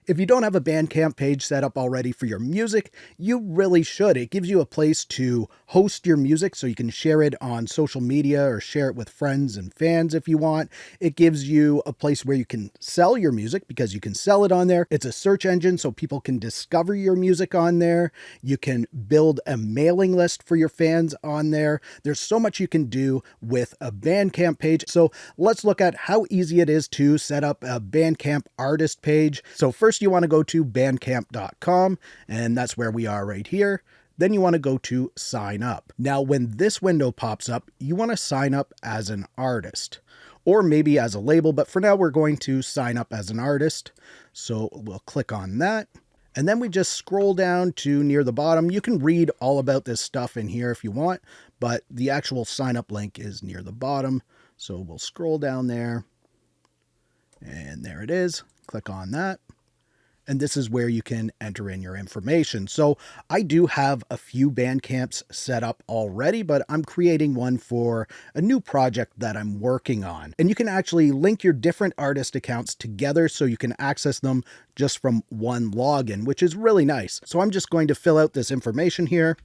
If you don't have a Bandcamp page set up already for your music, you really should. It gives you a place to host your music so you can share it on social media or share it with friends and fans if you want. It gives you a place where you can sell your music because you can sell it on there. It's a search engine so people can discover your music on there. You can build a mailing list for your fans on there. There's so much you can do with a Bandcamp page. So let's look at how easy it is to set up a Bandcamp artist page. So first you want to go to bandcamp.com, and that's where we are right here. Then you want to go to sign up. Now, when this window pops up, you want to sign up as an artist or maybe as a label, but for now we're going to sign up as an artist. So we'll click on that. And then we just scroll down to near the bottom. You can read all about this stuff in here if you want, but the actual sign up link is near the bottom. So we'll scroll down there, and there it is. Click on that. And this is where you can enter in your information. So I do have a few Bandcamps set up already, but I'm creating one for a new project that I'm working on. And you can actually link your different artist accounts together so you can access them just from one login, which is really nice. So I'm just going to fill out this information here.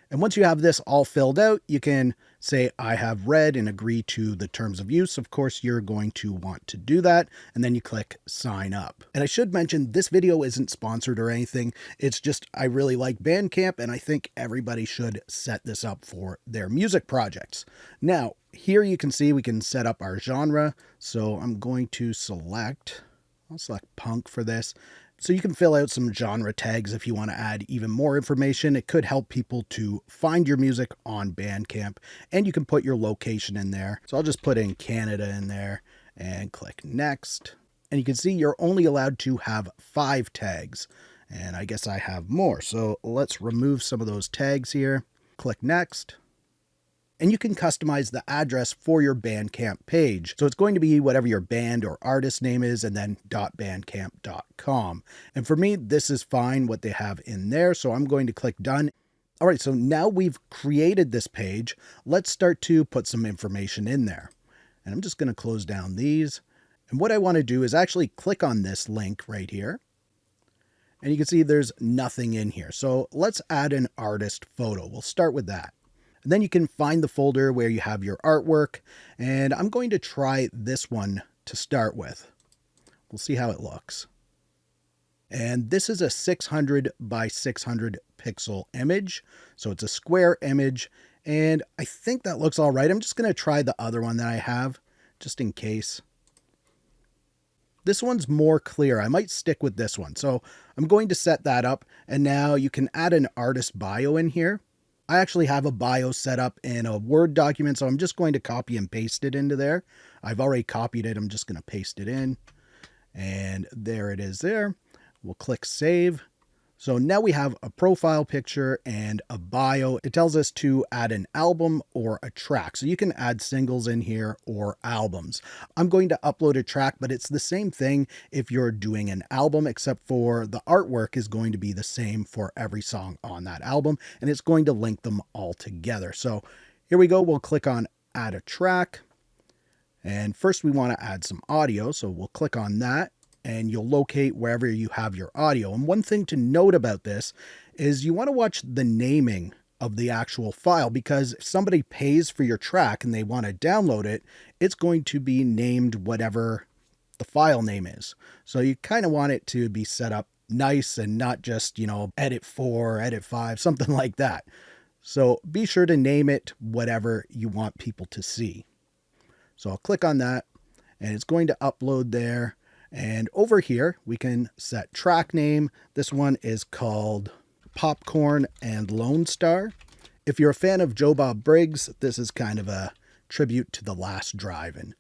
And once you have this all filled out, you can say, I have read and agree to the terms of use. Of course, you're going to want to do that. And then you click sign up. And I should mention this video isn't sponsored or anything. It's just, I really like Bandcamp and I think everybody should set this up for their music projects. Now, here you can see we can set up our genre. So I'm going to I'll select punk for this. So you can fill out some genre tags if you want to add even more information. It could help people to find your music on Bandcamp, and you can put your location in there. So I'll just put in Canada in there and click next. And you can see you're only allowed to have 5 tags. And I guess I have more. So let's remove some of those tags here. Click next. And you can customize the address for your Bandcamp page. So it's going to be whatever your band or artist name is, and then .bandcamp.com. And for me, this is fine what they have in there. So I'm going to click done. All right, so now we've created this page. Let's start to put some information in there. And I'm just going to close down these. And what I want to do is actually click on this link right here. And you can see there's nothing in here. So let's add an artist photo. We'll start with that. And then you can find the folder where you have your artwork. And I'm going to try this one to start with. We'll see how it looks. And this is a 600 by 600 pixel image. So it's a square image. And I think that looks all right. I'm just going to try the other one that I have just in case. This one's more clear. I might stick with this one. So I'm going to set that up. And now you can add an artist bio in here. I actually have a bio set up in a Word document, so I'm just going to copy and paste it into there. I've already copied it. I'm just going to paste it in. And there it is there. We'll click save. So now we have a profile picture and a bio. It tells us to add an album or a track. So you can add singles in here or albums. I'm going to upload a track, but it's the same thing if you're doing an album, except for the artwork is going to be the same for every song on that album, and it's going to link them all together. So here we go. We'll click on add a track. And first we want to add some audio. So we'll click on that. And you'll locate wherever you have your audio. And one thing to note about this is you want to watch the naming of the actual file, because if somebody pays for your track and they want to download it, it's going to be named whatever the file name is. So you kind of want it to be set up nice and not just, edit 4, edit 5, something like that. So be sure to name it whatever you want people to see. So I'll click on that and it's going to upload there. And over here, we can set track name. This one is called Popcorn and Lone Star. If you're a fan of Joe Bob Briggs, this is kind of a tribute to The Last Drive-In.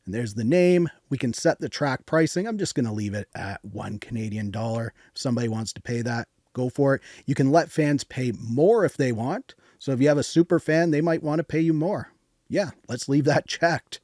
And there's the name. We can set the track pricing. I'm just going to leave it at $1 Canadian. If somebody wants to pay that, go for it. You can let fans pay more if they want. So if you have a super fan, they might want to pay you more. Yeah, let's leave that checked.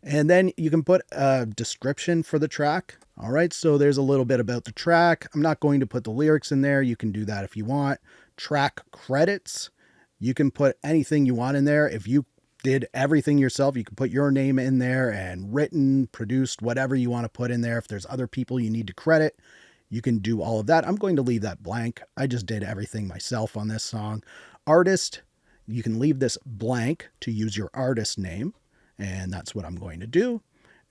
And then you can put a description for the track. All right, so there's a little bit about the track. I'm not going to put the lyrics in there. You can do that if you want. Track credits. You can put anything you want in there. If you did everything yourself. You can put your name in there and written, produced, whatever you want to put in there. If there's other people you need to credit, you can do all of that. I'm going to leave that blank. I just did everything myself on this song. Artist, you can leave this blank to use your artist name, and that's what I'm going to do.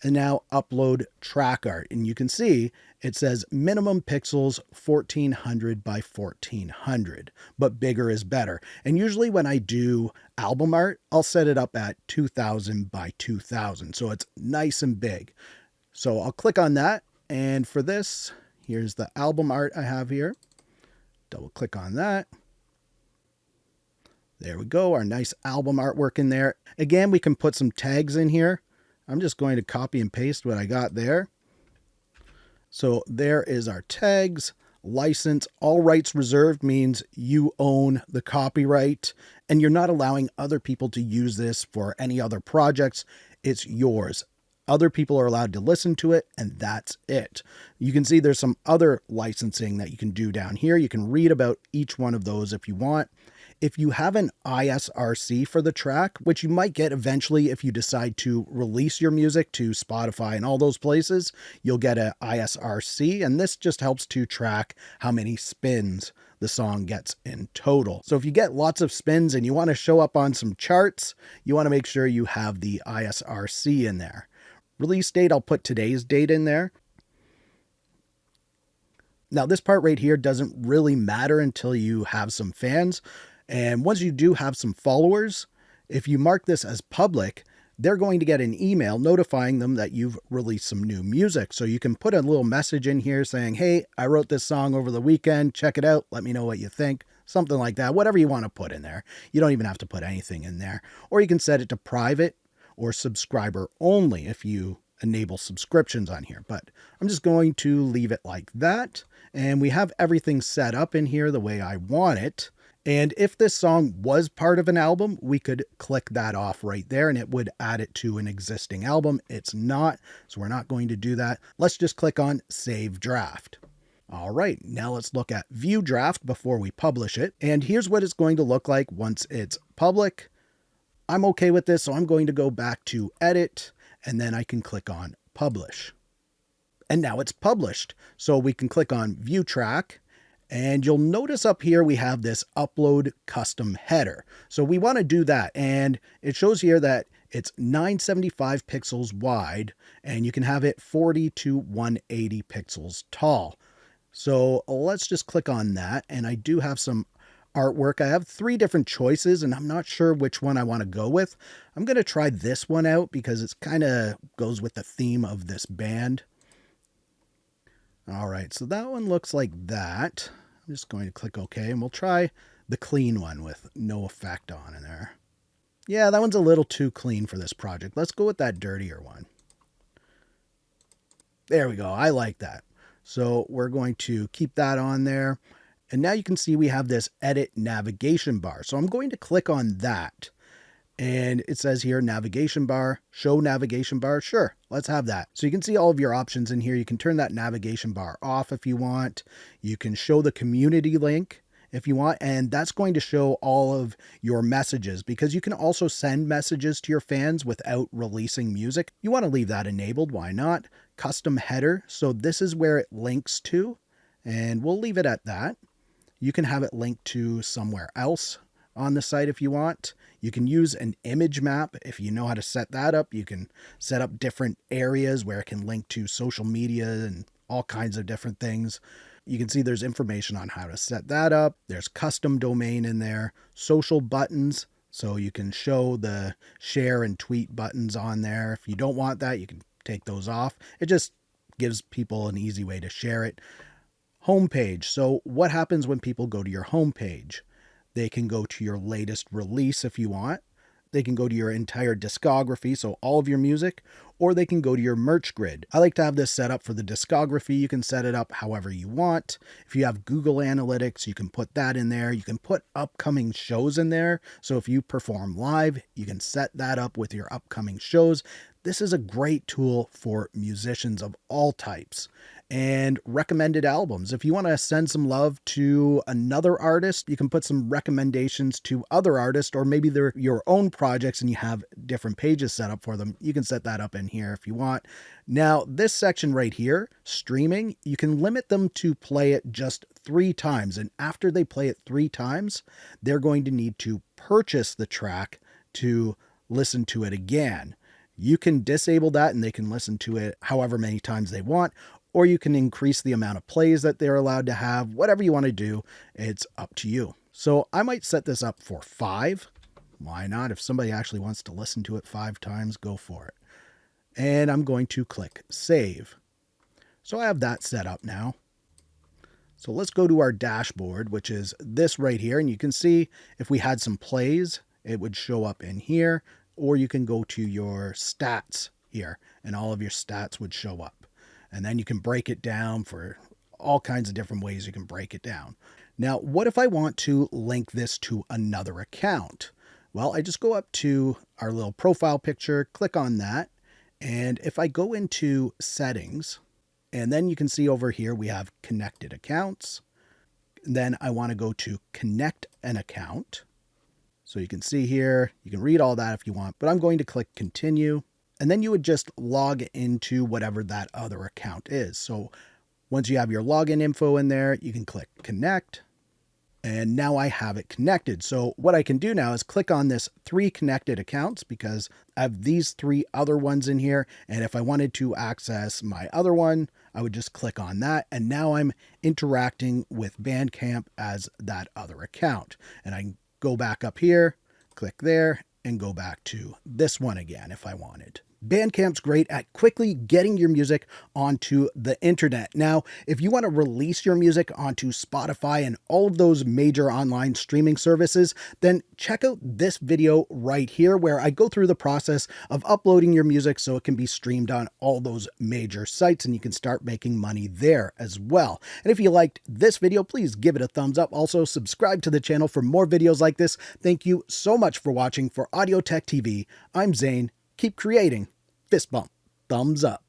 And now upload track art. And you can see it says minimum pixels 1400 by 1400, but bigger is better. And usually when I do album art, I'll set it up at 2000 by 2000. So it's nice and big. So I'll click on that. And for this, here's the album art I have here. Double click on that. There we go. Our nice album artwork in there. Again, we can put some tags in here. I'm just going to copy and paste what I got there. So there is our tags. License, all rights reserved means you own the copyright and you're not allowing other people to use this for any other projects. It's yours. Other people are allowed to listen to it, and that's it. You can see there's some other licensing that you can do down here. You can read about each one of those if you want. If you have an ISRC for the track, which you might get eventually if you decide to release your music to Spotify and all those places, you'll get an ISRC, and this just helps to track how many spins the song gets in total. So if you get lots of spins and you want to show up on some charts, you want to make sure you have the ISRC in there. Release date, I'll put today's date in there. Now this part right here doesn't really matter until you have some fans. And once you do have some followers, if you mark this as public, they're going to get an email notifying them that you've released some new music. So you can put a little message in here saying, hey, I wrote this song over the weekend. Check it out. Let me know what you think. Something like that. Whatever you want to put in there. You don't even have to put anything in there. Or you can set it to private or subscriber only if you enable subscriptions on here. But I'm just going to leave it like that. And we have everything set up in here the way I want it. And if this song was part of an album, we could click that off right there and it would add it to an existing album. It's not, so we're not going to do that. Let's just click on Save Draft. All right, now let's look at View Draft before we publish it. And here's what it's going to look like once it's public. I'm okay with this, so I'm going to go back to Edit, and then I can click on Publish. And now it's published. So we can click on View Track. And you'll notice up here we have this upload custom header. So we want to do that. And it shows here that it's 975 pixels wide and you can have it 40 to 180 pixels tall. So let's just click on that. And I do have some artwork. I have 3 different choices and I'm not sure which one I want to go with. I'm going to try this one out because it's kind of goes with the theme of this band. All right, so that one looks like that. I'm just going to click OK, and we'll try the clean one with no effect on in there. Yeah, that one's a little too clean for this project. Let's go with that dirtier one. There we go. I like that. So we're going to keep that on there. And now you can see we have this edit navigation bar. So I'm going to click on that. And it says here, navigation bar, show navigation bar. Sure, let's have that. So you can see all of your options in here. You can turn that navigation bar off if you want. You can show the community link if you want. And that's going to show all of your messages because you can also send messages to your fans without releasing music. You want to leave that enabled. Why not? Custom header. So this is where it links to, and we'll leave it at that. You can have it linked to somewhere else on the site if you want. You can use an image map if you know how to set that up. You can set up different areas where it can link to social media and all kinds of different things. You can see there's information on how to set that up. There's custom domain in there, social buttons. So you can show the share and tweet buttons on there. If you don't want that, you can take those off. It just gives people an easy way to share it. Homepage. So what happens when people go to your homepage? They can go to your latest release if you want. They can go to your entire discography, so all of your music, or they can go to your merch grid. I like to have this set up for the discography. You can set it up however you want. If you have Google Analytics, you can put that in there. You can put upcoming shows in there. So if you perform live, you can set that up with your upcoming shows. This is a great tool for musicians of all types. and recommended albums. If you want to send some love to another artist, you can put some recommendations to other artists, or maybe they're your own projects and you have different pages set up for them. You can set that up in here if you want. Now, this section right here, streaming, you can limit them to play it just 3 times. And after they play it 3 times, they're going to need to purchase the track to listen to it again. You can disable that and they can listen to it however many times they want, or you can increase the amount of plays that they're allowed to have. Whatever you want to do, it's up to you. So I might set this up for 5. Why not? If somebody actually wants to listen to it 5 times, go for it. And I'm going to click save. So I have that set up now. So let's go to our dashboard, which is this right here. And you can see if we had some plays, it would show up in here, or you can go to your stats here and all of your stats would show up. And then you can break it down for all kinds of different ways you can break it down. Now, what if I want to link this to another account? Well, I just go up to our little profile picture, click on that. And if I go into settings, and then you can see over here, we have connected accounts. Then I want to go to connect an account. So you can see here, you can read all that if you want, but I'm going to click continue. And then you would just log into whatever that other account is. So once you have your login info in there, you can click connect. And now I have it connected. So what I can do now is click on this 3 connected accounts because I have these 3 other ones in here. And if I wanted to access my other one, I would just click on that. And now I'm interacting with Bandcamp as that other account. And I can go back up here, click there, and go back to this one again if I wanted. Bandcamp's great at quickly getting your music onto the internet. Now, if you want to release your music onto Spotify and all of those major online streaming services, then check out this video right here where I go through the process of uploading your music so it can be streamed on all those major sites and you can start making money there as well. And if you liked this video, please give it a thumbs up. Also, subscribe to the channel for more videos like this. Thank you so much for watching. For Audio Tech TV, I'm Zane. Keep creating. Fist bump. Thumbs up.